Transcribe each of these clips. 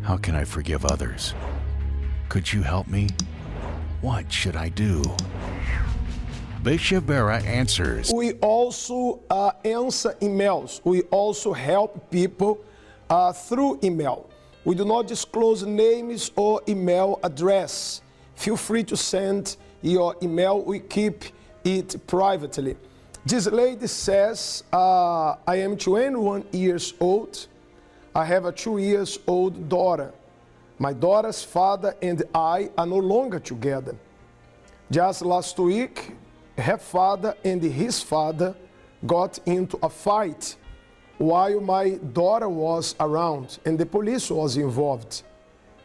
How can I forgive others? Could you help me? What should I do? Bishop Barra answers. We also answer emails. We also help people through email. We do not disclose names or email address. Feel free to send your email. We keep it privately. This lady says, I am 21 years old. I have a 2-year-old daughter. My daughter's father and I are no longer together. Just last week, her father and his father got into a fight while my daughter was around and the police was involved.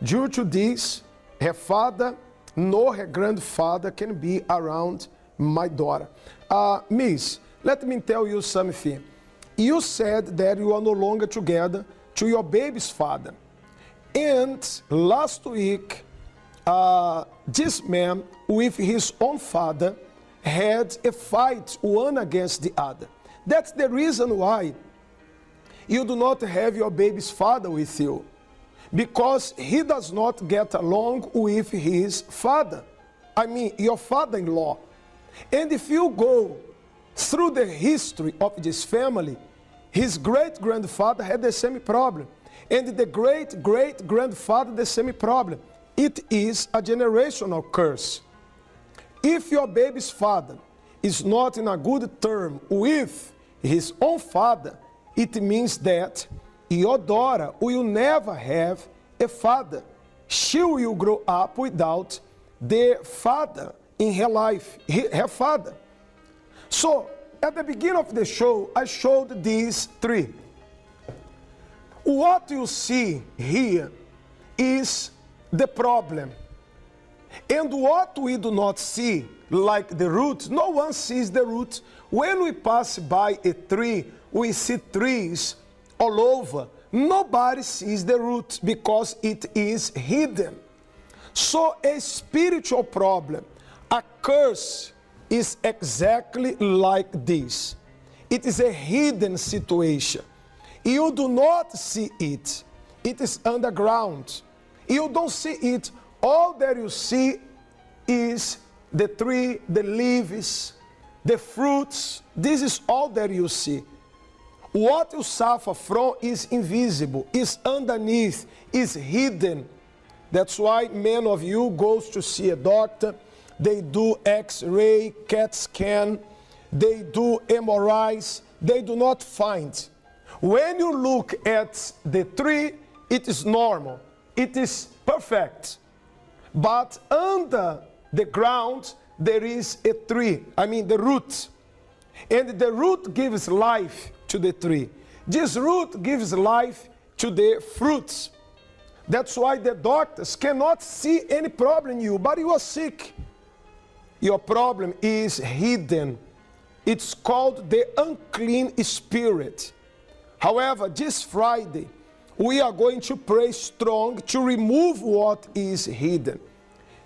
Due to this, her father nor her grandfather can be around my daughter. Miss, let me tell you something. You said that you are no longer together to your baby's father. And last week, this man with his own father had a fight, one against the other. That's the reason why you do not have your baby's father with you, because he does not get along with his father. I mean, your father-in-law. And if you go through the history of this family, his great-grandfather had the same problem. And the great-great-grandfather, the same problem. It is a generational curse. If your baby's father is not in a good term with his own father, it means that your daughter will never have a father. She will grow up without the father in her life, her father. So, at the beginning of the show, I showed these three. What you see here is the problem. And what we do not see, like the root, no one sees the root. When we pass by a tree, we see trees all over. Nobody sees the root because it is hidden. So a spiritual problem, a curse, is exactly like this. It is a hidden situation. You do not see it. It is underground. You don't see it. All that you see is the tree, the leaves, the fruits. This is all that you see. What you suffer from is invisible, is underneath, is hidden. That's why many of you go to see a doctor. They do X-ray, CAT scan, they do MRIs. They do not find. When you look at the tree, it is normal. It is perfect. But under the ground, there is a tree, the root. And the root gives life to the tree. This root gives life to the fruits. That's why the doctors cannot see any problem in you, but you are sick. Your problem is hidden. It's called the unclean spirit. However, this Friday, we are going to pray strong to remove what is hidden.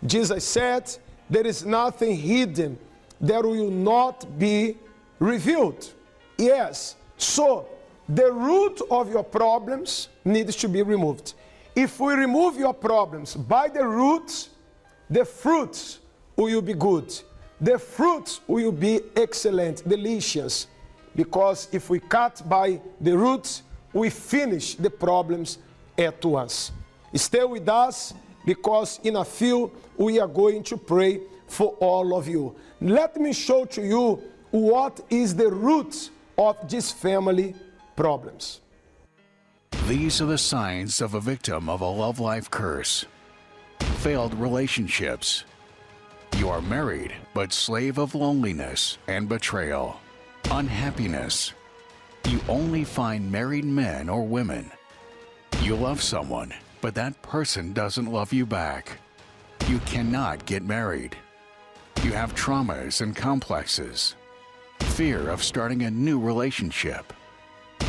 Jesus said, there is nothing hidden that will not be revealed. Yes, so the root of your problems needs to be removed. If we remove your problems by the roots, the fruits will be good. The fruits will be excellent, delicious. Because if we cut by the roots, we finish the problems at once. Stay with us, because in a few we are going to pray for all of you. Let me show to you what is the root of this family problems. These are the signs of a victim of a love life curse. Failed relationships. You are married, but slave of loneliness and betrayal. Unhappiness. You only find married men or women. You love someone, but that person doesn't love you back. You cannot get married. You have traumas and complexes. Fear of starting a new relationship.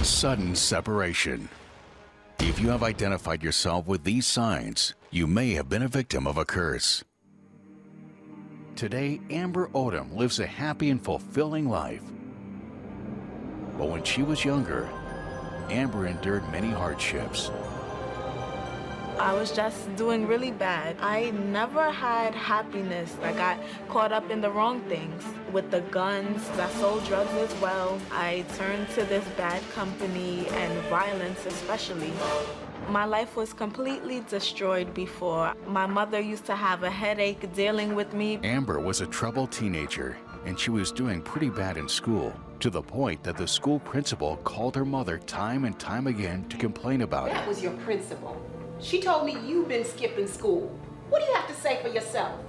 Sudden separation. If you have identified yourself with these signs, you may have been a victim of a curse. Today, Amber Odom lives a happy and fulfilling life. But when she was younger, Amber endured many hardships. I was just doing really bad. I never had happiness. I got caught up in the wrong things. With the guns, I sold drugs as well. I turned to this bad company and violence especially. My life was completely destroyed before. My mother used to have a headache dealing with me. Amber was a troubled teenager, and she was doing pretty bad in school, to the point that the school principal called her mother time and time again to complain about it. That was your principal. She told me you've been skipping school. What do you have to say for yourself?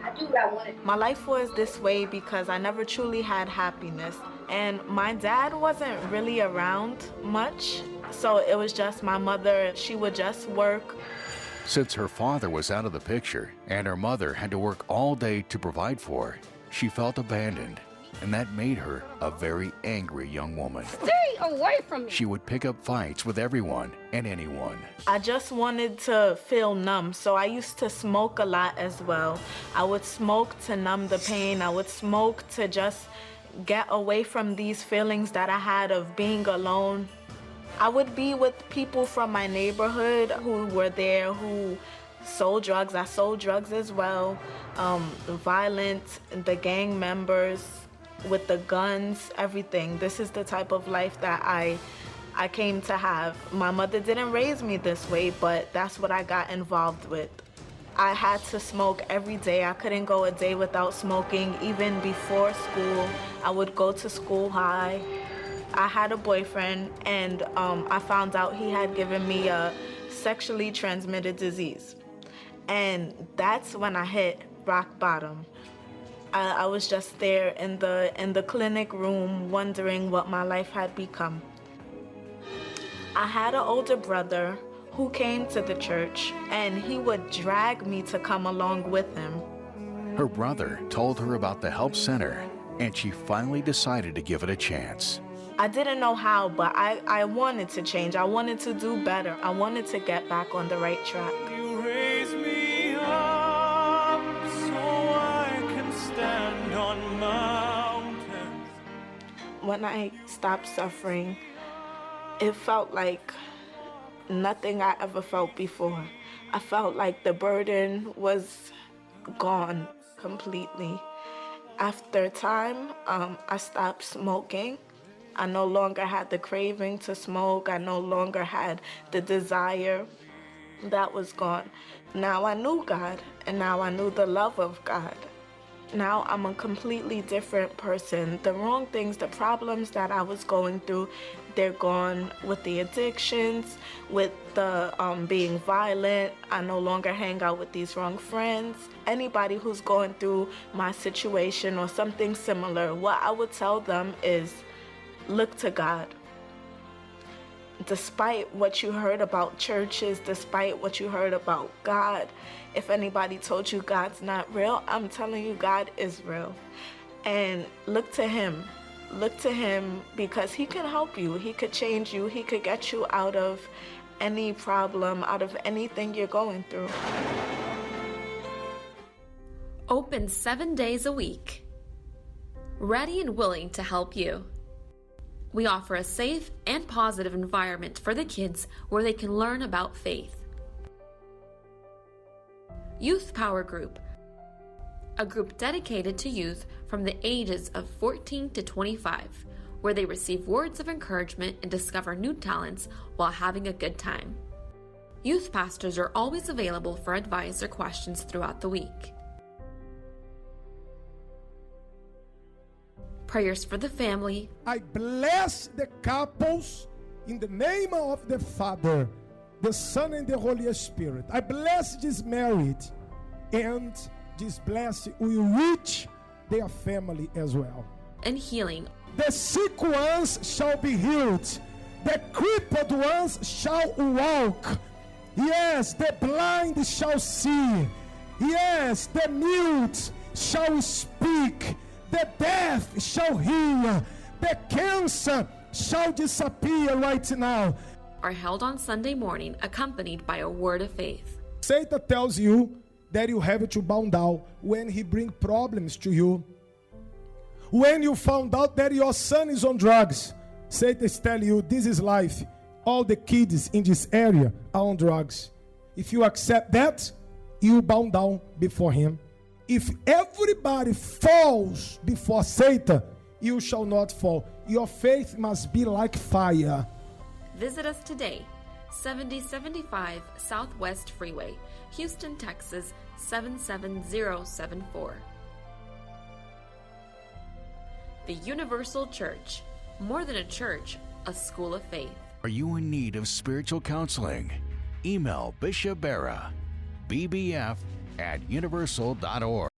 I do what I want to do. My life was this way because I never truly had happiness. And my dad wasn't really around much. So it was just my mother. She would just work. Since her father was out of the picture and her mother had to work all day to provide for her, she felt abandoned, and that made her a very angry young woman. Stay away from me. She would pick up fights with everyone and anyone. I just wanted to feel numb, so I used to smoke a lot as well. I would smoke to numb the pain. I would smoke to just get away from these feelings that I had of being alone. I would be with people from my neighborhood who were there, who sold drugs. I sold drugs as well. The violence, the gang members, with the guns, everything. This is the type of life that I came to have. My mother didn't raise me this way, but that's what I got involved with. I had to smoke every day. I couldn't go a day without smoking. Even before school, I would go to school high. I had a boyfriend, and I found out he had given me a sexually transmitted disease. And that's when I hit rock bottom. I was just there in the clinic room wondering what my life had become. I had an older brother who came to the church, and he would drag me to come along with him. Her brother told her about the help center, and she finally decided to give it a chance. I didn't know how, but I wanted to change. I wanted to do better. I wanted to get back on the right track. You raise me up so I can stand on mountains. When I stopped suffering, it felt like nothing I ever felt before. I felt like the burden was gone completely. After time, I stopped smoking. I no longer had the craving to smoke. I no longer had the desire. That was gone. Now I knew God, and now I knew the love of God. Now I'm a completely different person. The wrong things, the problems that I was going through, they're gone. With the addictions, with the being violent, I no longer hang out with these wrong friends. Anybody who's going through my situation or something similar, what I would tell them is, look to God. Despite what you heard about churches, despite what you heard about God, if anybody told you God's not real, I'm telling you God is real. And look to Him. Look to Him because He can help you. He could change you. He could get you out of any problem, out of anything you're going through. Open 7 days a week. Ready and willing to help you. We offer a safe and positive environment for the kids where they can learn about faith. Youth Power Group, a group dedicated to youth from the ages of 14 to 25, where they receive words of encouragement and discover new talents while having a good time. Youth pastors are always available for advice or questions throughout the week. Prayers for the family. I bless the couples in the name of the Father, the Son, and the Holy Spirit. I bless this marriage, and this blessing will reach their family as well. And healing. The sick ones shall be healed. The crippled ones shall walk. Yes, the blind shall see. Yes, the mute shall speak. The deaf shall heal. The cancer shall disappear right now. Are held on Sunday morning, accompanied by a word of faith. Satan tells you that you have to bow down when he brings problems to you. When you found out that your son is on drugs, Satan is telling you this is life. All the kids in this area are on drugs. If you accept that, you bow down before him. If everybody falls before Satan, you shall not fall. Your faith must be like fire. Visit us today, 7075 Southwest Freeway, Houston, Texas 77074. The Universal Church, more than a church, a school of faith. Are you in need of spiritual counseling? Email Bishop Barra, bbf@universal.org.